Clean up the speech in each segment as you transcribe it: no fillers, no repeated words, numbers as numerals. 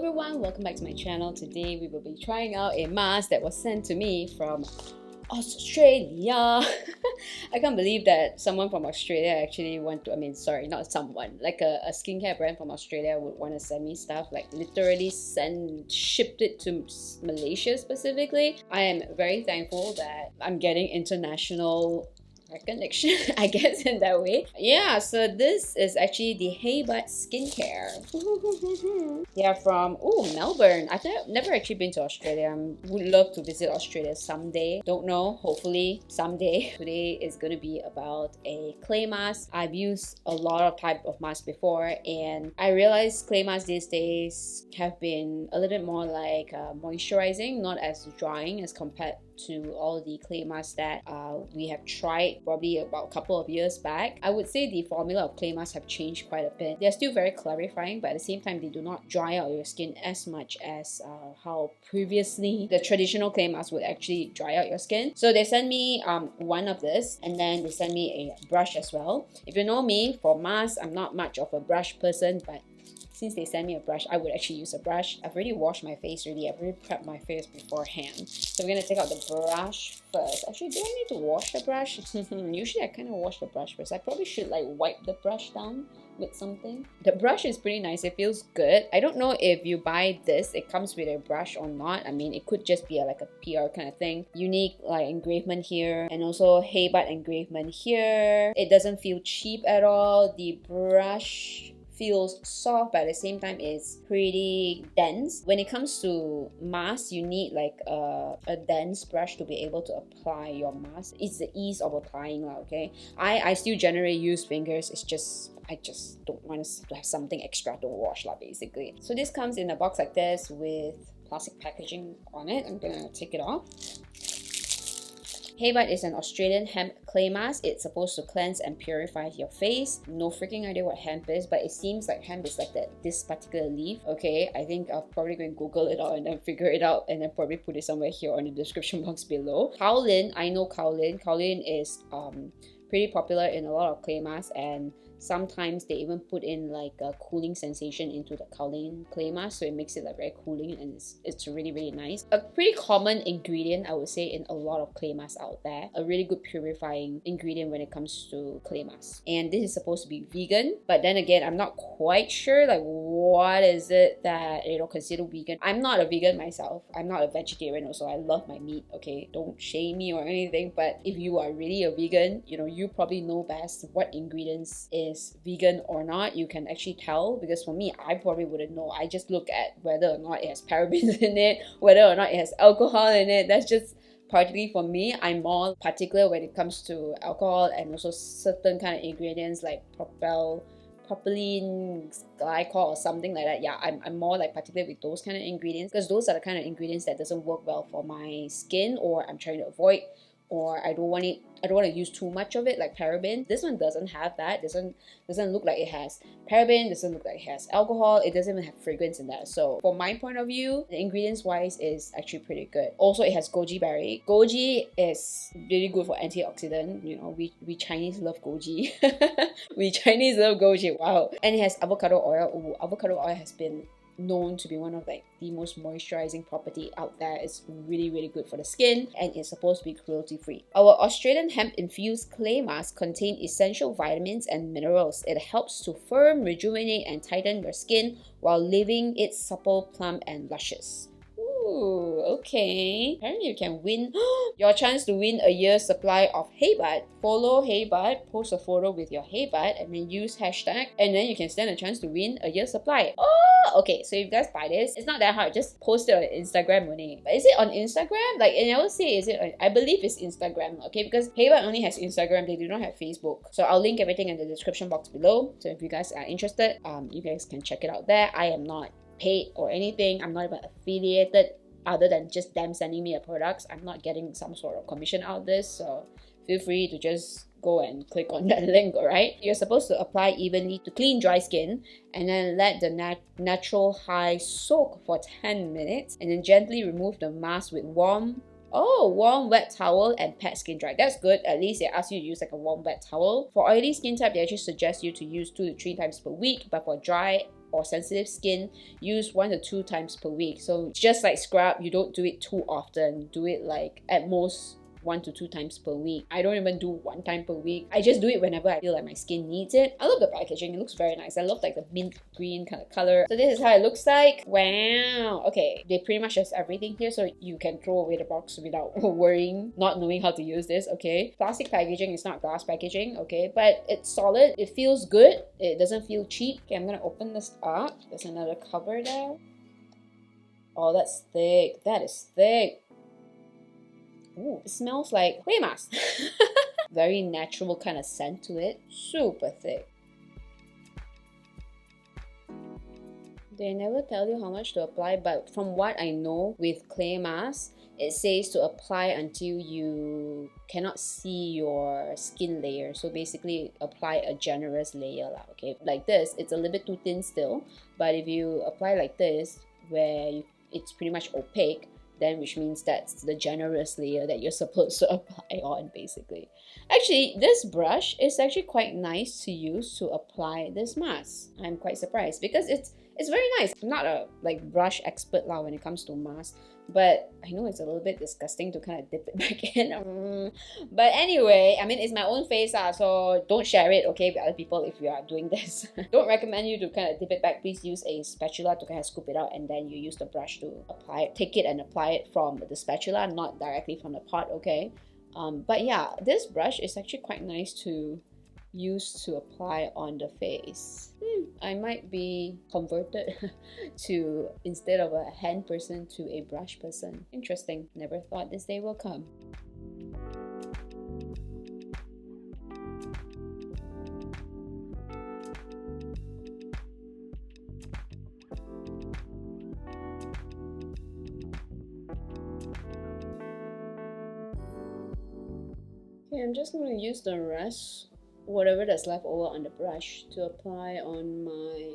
everyone, welcome back to my channel. Today we will be trying out a mask that was sent to me from Australia. I can't believe that someone from Australia actually want to, sorry, not someone, like a skincare brand from Australia would want to send me stuff, like literally shipped it to Malaysia specifically. I am very thankful that I'm getting international recognition, I guess, in that way. Yeah, so this is actually the Hemp skincare. They are from Melbourne. I've never actually been to Australia. Would love to visit Australia someday. Don't know, hopefully someday. Today is going to be about a clay mask. I've used a lot of type of masks before, and I realized clay masks these days have been a little bit more like moisturizing, not as drying as compared to all the clay masks that we have tried probably about a couple of years back. I would say the formula of clay masks have changed quite a bit. They're still very clarifying, but at the same time they do not dry out your skin as much as how previously the traditional clay mask would actually dry out your skin. So they sent me one of this, and then they sent me a brush as well. If you know me, for masks I'm not much of a brush person, but since they sent me a brush, I would actually use a brush. I've already washed my face already. I've already prepped my face beforehand. So we're going to take out the brush first. Actually, do I need to wash the brush? Usually I kind of wash the brush first. I probably should like wipe the brush down with something. The brush is pretty nice. It feels good. I don't know if you buy this, it comes with a brush or not. It could just be like a PR kind of thing. Unique like engravement here, and also Hemp engravement here. It doesn't feel cheap at all. The brush feels soft, but at the same time it's pretty dense. When it comes to masks, you need like a dense brush to be able to apply your mask. It's the ease of applying, okay? I still generally use fingers. It's just I just don't want to have something extra to wash basically. So this comes in a box like this with plastic packaging on it. I'm gonna take it off. Hemp is an Australian hemp clay mask. It's supposed to cleanse and purify your face. No freaking idea what hemp is, but it seems like hemp is like this particular leaf. Okay, I think I'll probably go and Google it out and then figure it out, and then probably put it somewhere here on the description box below. Kaolin, I know kaolin. Kaolin is pretty popular in a lot of clay masks, and sometimes they even put in like a cooling sensation into the kaolin clay mask, so it makes it like very cooling, and it's really, really nice. A pretty common ingredient, I would say, in a lot of clay masks out there. A really good purifying ingredient when it comes to clay masks. And this is supposed to be vegan, but then again, I'm not quite sure like what is it that consider vegan. I'm not a vegan myself. I'm not a vegetarian also. I love my meat, okay? Don't shame me or anything, but if you are really a vegan, you probably know best what ingredients is vegan or not. You can actually tell, because for me, I probably wouldn't know. I just look at whether or not it has parabens in it, whether or not it has alcohol in it. That's just partly for me. I'm more particular when it comes to alcohol and also certain kind of ingredients like propylene glycol or something like that. Yeah, I'm more like particular with those kind of ingredients, because those are the kind of ingredients that doesn't work well for my skin, or I'm trying to avoid, or I don't want to use too much of it, like paraben. This one doesn't have that. Doesn't look like it has paraben, doesn't look like it has alcohol. It doesn't even have fragrance in that. So from my point of view, the ingredients wise is actually pretty good. Also, it has goji berry. Goji is really good for antioxidant. We Chinese love goji. We Chinese love goji. Wow. And it has avocado oil. Ooh, avocado oil has been known to be one of like the most moisturizing property out there. It's really, really good for the skin, and it's supposed to be cruelty free. Our Australian hemp infused clay mask contain essential vitamins and minerals. It helps to firm, rejuvenate, and tighten your skin while leaving it supple, plump, and luscious. Ooh, okay. Apparently you can win your chance to win a year's supply of Hemp. Follow Hemp, post a photo with your Hemp, and then use hashtag, and then you can stand a chance to win a year's supply. Oh, okay. So if you guys buy this, it's not that hard. Just post it on Instagram only. But is it on Instagram? Like, and I would say, is it on, I believe it's Instagram, okay? Because Hemp only has Instagram. They do not have Facebook. So I'll link everything in the description box below. So if you guys are interested, you guys can check it out there. I am not paid or anything. I'm not even affiliated, other than just them sending me a products. I'm not getting some sort of commission out of this, so feel free to just go and click on that link. Alright, you're supposed to apply evenly to clean dry skin, and then let the natural high soak for 10 minutes, and then gently remove the mask with warm wet towel and pat skin dry. That's good. At least they ask you to use like a warm wet towel. For oily skin type, they actually suggest you to use 2 to 3 times per week, but for dry or sensitive skin, use 1 to 2 times per week. So just like scrub, you don't do it too often. Do it like at most 1 to 2 times per week. I don't even do 1 time per week. I just do it whenever I feel like my skin needs it. I love the packaging. It looks very nice. I love like the mint green kind of color. So this is how it looks like. Wow. Okay, they pretty much has everything here, so you can throw away the box without worrying, not knowing how to use this. Okay, plastic packaging is not glass packaging. Okay, but it's solid. It feels good. It doesn't feel cheap. Okay, I'm gonna open this up. There's another cover there. Oh, that's thick. That is thick. Ooh, it smells like clay mask. Very natural kind of scent to it. Super thick. They never tell you how much to apply, but from what I know with clay mask, it says to apply until you cannot see your skin layer. So basically apply a generous layer lah, okay? Like this, it's a little bit too thin still, but if you apply like this, where it's pretty much opaque, then which means that's the generous layer that you're supposed to apply on, basically. Actually, this brush is actually quite nice to use to apply this mask. I'm quite surprised because it's very nice. I'm not a like brush expert lah when it comes to masks, but I know it's a little bit disgusting to kind of dip it back in. But anyway, I mean, it's my own face so don't share it, okay, with other people if you are doing this. Don't recommend you to kind of dip it back. Please use a spatula to kind of scoop it out, and then you use the brush to apply it. Take it and apply it from the spatula, not directly from the pot, okay? But yeah, this brush is actually quite nice to use to apply on the face. I might be converted to, instead of a hand person, to a brush person. Interesting. Never thought this day will come. Okay, I'm just going to use the rest, whatever that's left over on the brush, to apply on my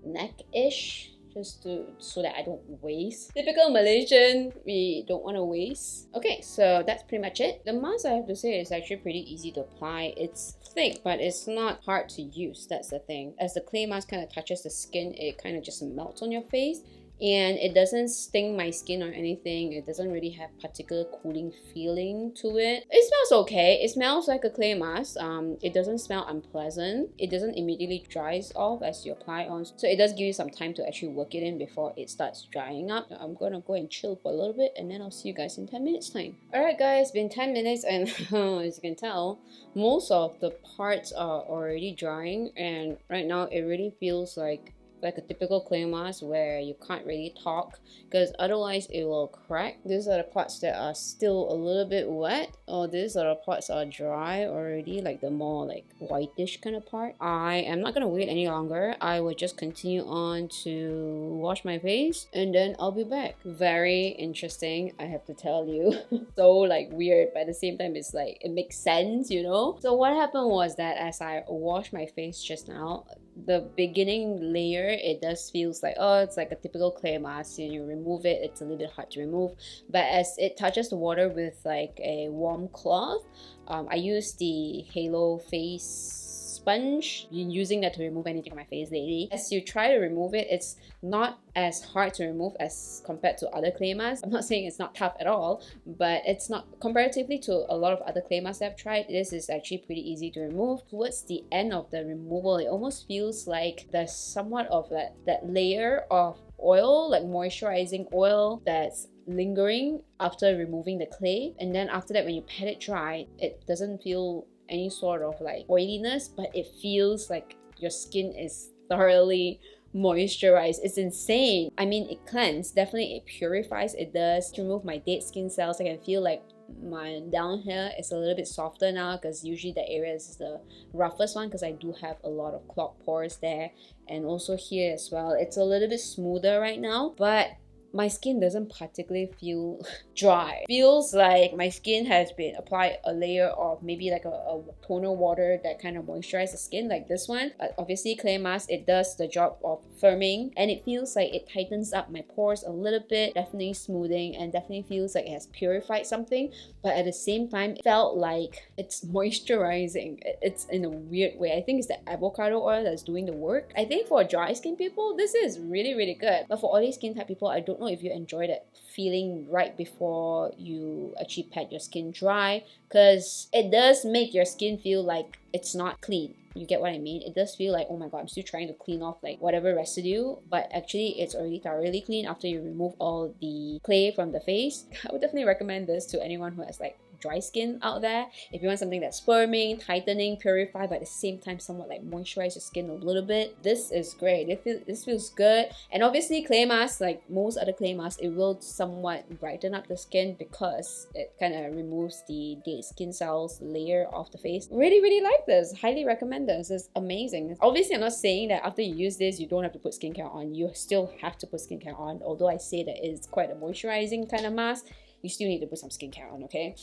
neck-ish, just so that I don't waste. Typical Malaysian, we don't want to waste. Okay, so that's pretty much it. The mask, I have to say, is actually pretty easy to apply. It's thick, but it's not hard to use. That's the thing. As the clay mask kind of touches the skin, it kind of just melts on your face. And it doesn't sting my skin or anything. It doesn't really have particular cooling feeling to it. It smells okay. It smells like a clay mask. It doesn't smell unpleasant. It doesn't immediately dries off as you apply on. So it does give you some time to actually work it in before it starts drying up. I'm gonna go and chill for a little bit, and then I'll see you guys in 10 minutes time. Alright guys, it's been 10 minutes and as you can tell, most of the parts are already drying, and right now it really feels like a typical clay mask where you can't really talk because otherwise it will crack. These are the parts that are still a little bit wet, or these are the parts are dry already, like the more like whitish kind of part. I am not gonna wait any longer. I will just continue on to wash my face and then I'll be back. Very interesting, I have to tell you. So like weird, but at the same time it's like it makes sense, you know. So what happened was that as I washed my face just now, the beginning layer, it does feels like, oh, it's like a typical clay mask, and you remove it, it's a little bit hard to remove. But as it touches the water with like a warm cloth, I use the Halo face sponge. Been using that to remove anything on my face lately. As you try to remove it, it's not as hard to remove as compared to other clay masks. I'm not saying it's not tough at all, but it's not, comparatively to a lot of other clay masks I've tried, this is actually pretty easy to remove. Towards the end of the removal, it almost feels like there's somewhat of that layer of oil, like moisturizing oil, that's lingering after removing the clay. And then after that, when you pat it dry, it doesn't feel any sort of like oiliness, but it feels like your skin is thoroughly moisturized. It's insane. I mean, it cleanses, definitely it purifies, it does remove my dead skin cells. I can feel like my down here is a little bit softer now, because usually the area is the roughest one because I do have a lot of clogged pores there, and also here as well. It's a little bit smoother right now, but my skin doesn't particularly feel dry. Feels like my skin has been applied a layer of maybe like a toner water that kind of moisturizes the skin, like this one. But obviously clay mask, it does the job of firming, and it feels like it tightens up my pores a little bit, definitely smoothing, and definitely feels like it has purified something. But at the same time, it felt like it's moisturizing. It's in a weird way. I think it's the avocado oil that's doing the work. I think for dry skin people, this is really, really good. But for oily skin type people, I don't know if you enjoy that feeling right before you actually pat your skin dry, because it does make your skin feel like it's not clean. You get what I mean? It does feel like, oh my god, I'm still trying to clean off like whatever residue, but actually it's already thoroughly clean after you remove all the clay from the face. I would definitely recommend this to anyone who has like dry skin out there. If you want something that's firming, tightening, purify, but at the same time somewhat like moisturize your skin a little bit, this is great. This feels good. And obviously clay masks, like most other clay masks, it will somewhat brighten up the skin because it kind of removes the dead skin cells layer of the face. Really, really like this. Highly recommend this. It's amazing. Obviously, I'm not saying that after you use this, you don't have to put skincare on. You still have to put skincare on. Although I say that it's quite a moisturizing kind of mask, you still need to put some skincare on, okay?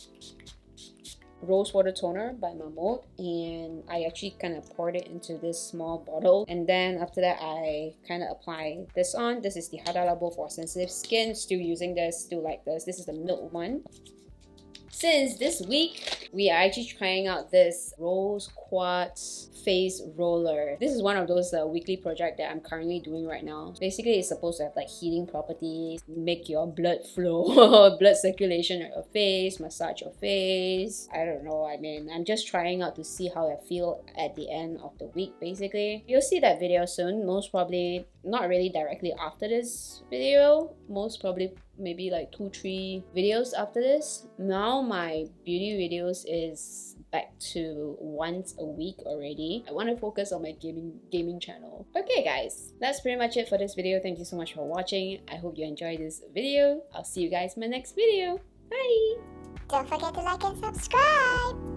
Rose water toner by Mammoth, and I actually kind of poured it into this small bottle, and then after that I kind of apply this on. This is the Hada Labo for sensitive skin. Still using this, still like this. This is the milk one. Since this week, we are actually trying out this rose quartz face roller. This is one of those weekly projects that I'm currently doing right now. Basically, it's supposed to have like healing properties, make your blood flow, blood circulation at your face, massage your face. I don't know, I mean, I'm just trying out to see how I feel at the end of the week, basically. You'll see that video soon, most probably not really directly after this video, most probably maybe like 2-3 videos after this. Now my beauty videos is back to once a week already. I want to focus on my gaming channel. Okay guys, that's pretty much it for this video. Thank you so much for watching. I hope you enjoyed this video. I'll see you guys in my next video. Bye! Don't forget to like and subscribe!